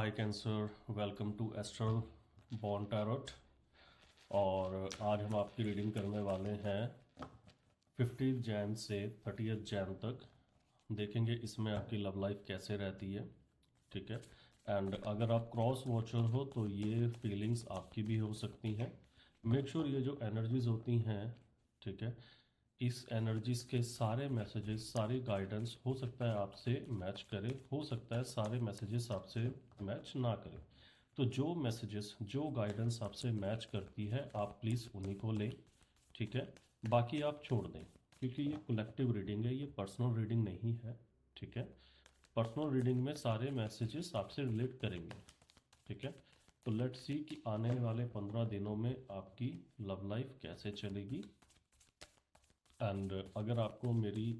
Hi Cancer, welcome to astral born tarot. और आज हम आपकी रीडिंग करने वाले हैं 15 जैन से 30 जैन तक। देखेंगे इसमें आपकी लव लाइफ कैसे रहती है, ठीक है। एंड अगर आप क्रॉस वॉचर हो तो ये फीलिंग्स आपकी भी हो सकती हैं। मेक श्योर ये जो एनर्जीज होती हैं, ठीक है, इस एनर्जीज के सारे मैसेजेस, सारी गाइडेंस हो सकता है आपसे मैच करे, हो सकता है सारे मैसेजेस आपसे मैच ना करें। तो जो मैसेजेस, जो गाइडेंस आपसे मैच करती है आप प्लीज़ उन्हीं को लें, ठीक है। बाकी आप छोड़ दें, क्योंकि ये कलेक्टिव रीडिंग है, ये पर्सनल रीडिंग नहीं है, ठीक है। पर्सनल रीडिंग में सारे मैसेजेस आपसे रिलेट करेंगे, ठीक है। तो लेट्स सी कि आने वाले 15 दिनों में आपकी लव लाइफ कैसे चलेगी। एंड अगर आपको मेरी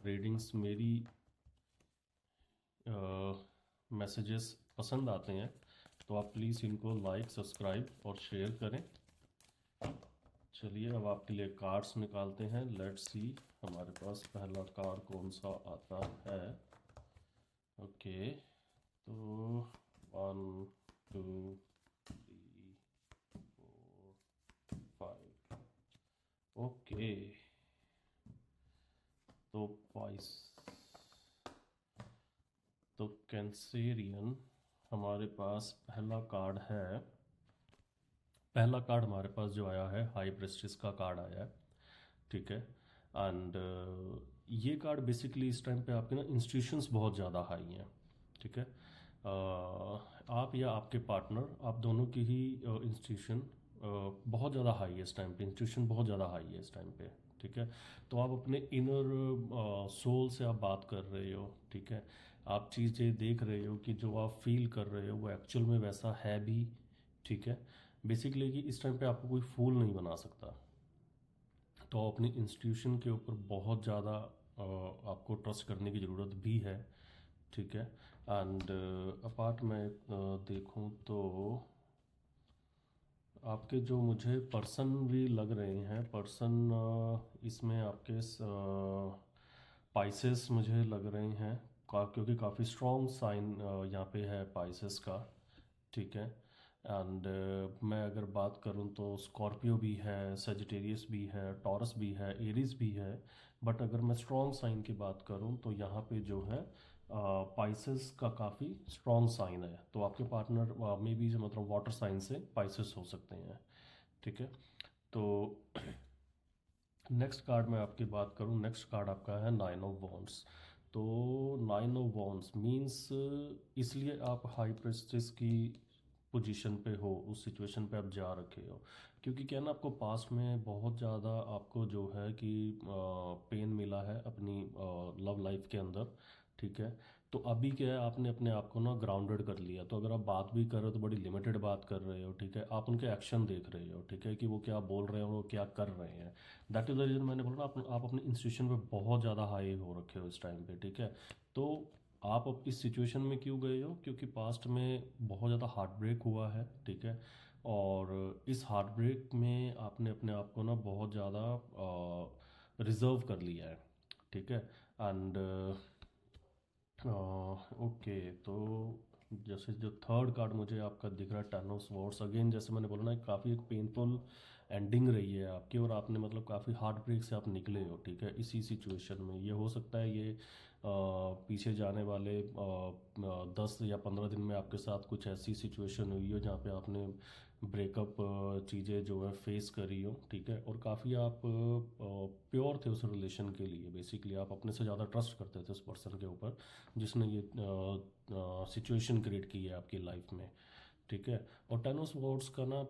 रीडिंग्स, मेरी मैसेजेस पसंद आते हैं तो आप प्लीज़ इनको लाइक, सब्सक्राइब और शेयर करें। चलिए अब आपके लिए कार्ड्स निकालते हैं। लेट्स सी हमारे पास पहला कार्ड कौन सा आता है। ओके, तो 1 2 3 4 5। ओके, तो वाइस, तो कैंसेरियन हमारे पास पहला कार्ड है। पहला कार्ड हमारे पास जो आया है, हाई प्रेस्टिस का कार्ड आया है, ठीक है। एंड ये कार्ड बेसिकली इस टाइम पे आपके ना इंस्टीट्यूशंस बहुत ज़्यादा हाई हैं, ठीक है। आप या आपके पार्टनर, आप दोनों की ही इंस्टीट्यूशन बहुत ज़्यादा हाई है इस टाइम पे, इंस्टीट्यूशन बहुत ज़्यादा हाई है इस टाइम पे, ठीक है। तो आप अपने इनर सोल से आप बात कर रहे हो, ठीक है। आप चीज़ें देख रहे हो कि जो आप फील कर रहे हो वो एक्चुअल में वैसा है भी, ठीक है। बेसिकली कि इस टाइम पे आपको कोई फूल नहीं बना सकता। तो अपनी इंस्टीट्यूशन के ऊपर बहुत ज़्यादा आपको ट्रस्ट करने की ज़रूरत भी है, ठीक है। एंड अपार्ट में देखूं तो आपके जो मुझे पर्सन भी लग रहे हैं, पर्सन इसमें आपके पाइसेस मुझे लग रहे हैं, क्योंकि काफ़ी स्ट्रॉन्ग साइन यहाँ पे है पाइसेस का, ठीक है। एंड मैं अगर बात करूं तो स्कॉर्पियो भी है, सेजिटेरियस भी है, टॉरस भी है, एरीज भी है। बट अगर मैं स्ट्रॉन्ग साइन की बात करूं तो यहाँ पे जो है पाइसेस का काफ़ी स्ट्रॉन्ग साइन है। तो आपके पार्टनर में भी मतलब वाटर साइन से पाइसेस हो सकते हैं, ठीक है। तो नेक्स्ट कार्ड में आपकी बात करूं, नेक्स्ट कार्ड आपका है 9 ऑफ वॉन्ड्स। तो 9 ऑफ वॉन्ड्स मीन्स, इसलिए आप हाई प्रेस्टिस की पोजीशन पे हो, उस सिचुएशन पे आप जा रखे हो, क्योंकि क्या ना आपको पास्ट में बहुत ज़्यादा आपको जो है कि पेन मिला है अपनी लव लाइफ के अंदर, ठीक है। तो अभी क्या है, आपने अपने आप को ना ग्राउंडेड कर लिया। तो अगर आप बात भी कर रहे हो तो बड़ी लिमिटेड बात कर रहे हो, ठीक है। आप उनके एक्शन देख रहे हो, ठीक है, कि वो क्या बोल रहे हो, वो क्या कर रहे हैं। दैट इज़ द रीज़न मैंने बोला ना, आप अपने इंस्टीट्यूशन पे बहुत ज़्यादा हाई हो रखे हो इस टाइम पे, ठीक है। तो आप अब इस सिचुएशन में क्यों गए हो, क्योंकि पास्ट में बहुत ज़्यादा हार्ट ब्रेक हुआ है, ठीक है। और इस हार्ट ब्रेक में आपने अपने आप को ना बहुत ज़्यादा रिजर्व कर लिया है, ठीक है। एंड ओके, तो जैसे जो थर्ड कार्ड मुझे आपका दिख रहा है, टेन ऑफ स्वॉर्ड्स, अगेन जैसे मैंने बोला ना, काफ़ी एक पेनफुल एंडिंग रही है आपकी, और आपने मतलब काफ़ी हार्ट ब्रेक से आप निकले हो, ठीक है। इसी सिचुएशन में ये हो सकता है, ये पीछे जाने वाले 10 या 15 दिन में आपके साथ कुछ ऐसी सिचुएशन हुई हो जहाँ पे आपने ब्रेकअप चीज़ें जो है फेस करी हो, ठीक है। और काफ़ी आप प्योर थे उस रिलेशन के लिए, बेसिकली आप अपने से ज़्यादा ट्रस्ट करते थे उस पर्सन के ऊपर जिसने ये सिचुएशन क्रिएट की है आपकी लाइफ में, ठीक है। और टेन ऑफ स्वॉर्ड्स का ना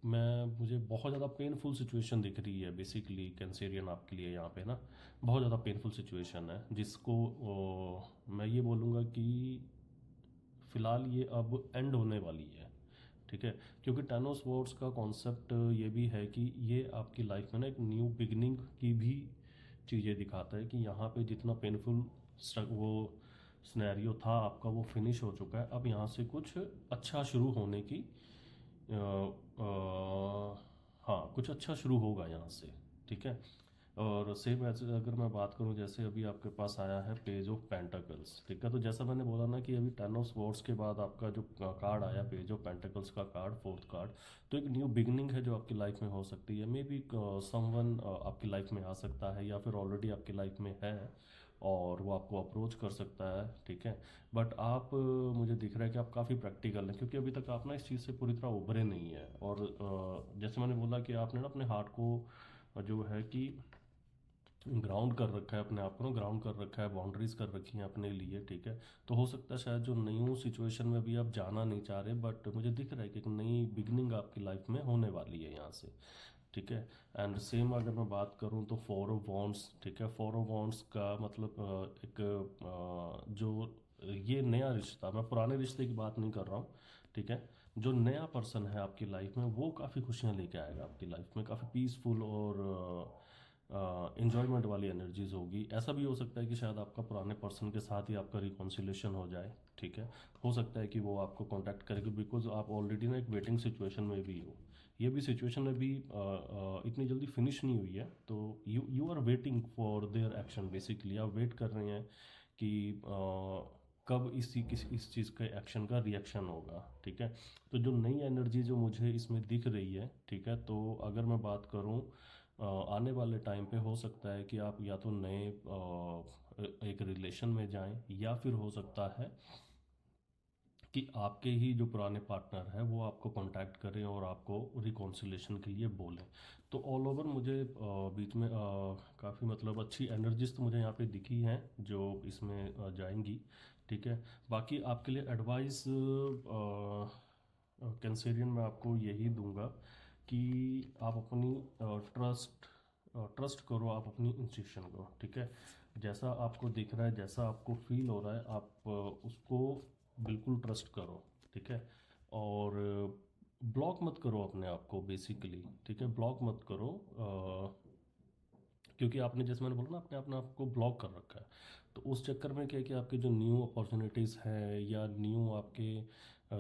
मैं मुझे बहुत ज़्यादा पेनफुल सिचुएशन दिख रही है बेसिकली कैंसेरियन आपके लिए यहाँ पे ना। बहुत ज़्यादा पेनफुल सिचुएशन है जिसको मैं ये बोलूँगा कि फ़िलहाल ये अब एंड होने वाली है, ठीक है। क्योंकि टेन ऑफ स्वॉर्ड्स का कॉन्सेप्ट ये भी है कि ये आपकी लाइफ में ना एक न्यू बिगनिंग की भी चीज़ें दिखाता है, कि यहाँ पे जितना पेनफुल वो सिनेरियो था आपका, वो फिनिश हो चुका है। अब यहाँ से कुछ अच्छा शुरू होने की हाँ, कुछ अच्छा शुरू होगा यहाँ से, ठीक है। और सेम ऐसे अगर मैं बात करूं, जैसे अभी आपके पास आया है पेज ऑफ पेंटाकल्स, ठीक है। तो जैसा मैंने बोला ना कि अभी टेन ऑफ स्वॉर्ड्स के बाद आपका जो कार्ड आया पेज ऑफ पेंटाकल्स का कार्ड, फोर्थ कार्ड, तो एक न्यू बिगनिंग है जो आपकी लाइफ में हो सकती है। मे बी समवन आपकी लाइफ में आ सकता है, या फिर ऑलरेडी आपकी लाइफ में है और वो आपको अप्रोच कर सकता है, ठीक है। बट आप मुझे दिख रहा है कि आप काफ़ी प्रैक्टिकल हैं, क्योंकि अभी तक आप ना इस चीज़ से पूरी तरह उभरे नहीं है। और जैसे मैंने बोला कि आपने ना अपने हार्ट को जो है कि ग्राउंड कर रखा है, अपने आप को ना ग्राउंड कर रखा है, बाउंड्रीज कर रखी हैं अपने लिए, ठीक है। तो हो सकता है शायद जो न्यू सिचुएशन में अभी आप जाना नहीं चाह रहे, बट मुझे दिख रहा है कि एक नई बिगनिंग आपकी लाइफ में होने वाली है यहाँ से, ठीक है। एंड सेम अगर मैं बात करूँ तो फोर ऑफ वॉन्ड्स, ठीक है। फोर ऑफ वॉन्ड्स का मतलब एक जो ये नया रिश्ता, मैं पुराने रिश्ते की बात नहीं कर रहा हूँ, ठीक है। जो नया पर्सन है आपकी लाइफ में वो काफ़ी खुशियाँ लेके आएगा आपकी लाइफ में, काफ़ी पीसफुल और इन्जॉयमेंट वाली एनर्जीज होगी। ऐसा भी हो सकता है कि शायद आपका पुराने पर्सन के साथ ही आपका रिकॉन्सिलेशन हो जाए, ठीक है। हो सकता है कि वो आपको कांटेक्ट करेगी, बिकॉज आप ऑलरेडी ना एक वेटिंग सिचुएशन में भी हो। ये भी सिचुएशन अभी इतनी जल्दी फिनिश नहीं हुई है, तो you are waiting for their action. Basically आप वेट कर रहे हैं कि कब इस चीज़ के एक्शन का रिएक्शन होगा, ठीक है। तो जो नई एनर्जी जो मुझे इसमें दिख रही है, ठीक है, तो अगर मैं बात करूं आने वाले टाइम पे हो सकता है कि आप या तो नए एक रिलेशन में जाएं, या फिर हो सकता है कि आपके ही जो पुराने पार्टनर है वो आपको कांटेक्ट करें और आपको रिकॉन्सिलेशन के लिए बोलें। तो ऑल ओवर मुझे बीच में काफ़ी मतलब अच्छी एनर्जीज तो मुझे यहाँ पे दिखी हैं जो इसमें जाएंगी, ठीक है। बाकी आपके लिए एडवाइस कैंसेरियन मैं आपको यही दूंगा कि आप अपनी ट्रस्ट ट्रस्ट करो आप अपनी इंस्टीट्यूशन को, ठीक है। जैसा आपको दिख रहा है, जैसा आपको फील हो रहा है, आप उसको बिल्कुल ट्रस्ट करो, ठीक है। और ब्लॉक मत करो अपने आप को बेसिकली, ठीक है। ब्लॉक मत करो क्योंकि आपने जैसे मैंने बोला ना अपने आप को ब्लॉक कर रखा है। तो उस चक्कर में क्या है कि आपके जो न्यू अपॉर्चुनिटीज़ हैं या न्यू आपके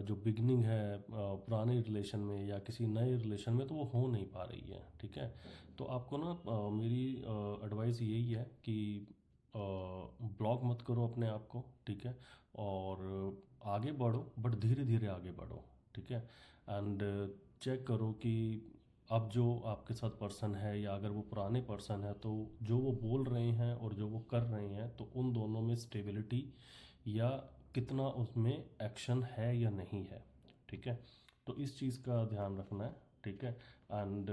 जो बिगनिंग है पुराने रिलेशन में या किसी नए रिलेशन में, तो वो हो नहीं पा रही है, ठीक है। तो आपको ना मेरी एडवाइस यही है कि ब्लॉक मत करो अपने आप को, ठीक है। और आगे बढ़ो, बट धीरे धीरे आगे बढ़ो, ठीक है। एंड चेक करो कि अब जो आपके साथ पर्सन है या अगर वो पुराने पर्सन है, तो जो वो बोल रहे हैं और जो वो कर रहे हैं, तो उन दोनों में स्टेबिलिटी या कितना उसमें एक्शन है या नहीं है, ठीक है। तो इस चीज़ का ध्यान रखना है, ठीक है। एंड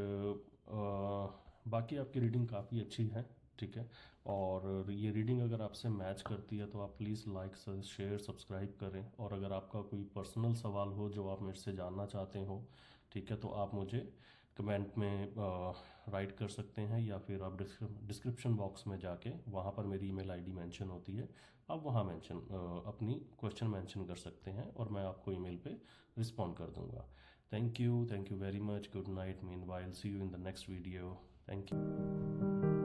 बाकी आपकी रीडिंग काफ़ी अच्छी है, ठीक है। और ये रीडिंग अगर आपसे मैच करती है तो आप प्लीज़ लाइक शेयर सब्सक्राइब करें। और अगर आपका कोई पर्सनल सवाल हो जो आप मेरे से जानना चाहते हो, ठीक है, तो आप मुझे कमेंट में राइट कर सकते हैं, या फिर आप डिस्क्रिप्शन बॉक्स में जाके वहाँ पर मेरी ईमेल आईडी मेंशन होती है, आप वहाँ मेंशन अपनी क्वेश्चन मेंशन कर सकते हैं और मैं आपको ईमेल पे रिस्पॉन्ड कर दूंगा। Thank you very much, good night, meanwhile see you in the next video. Thank you.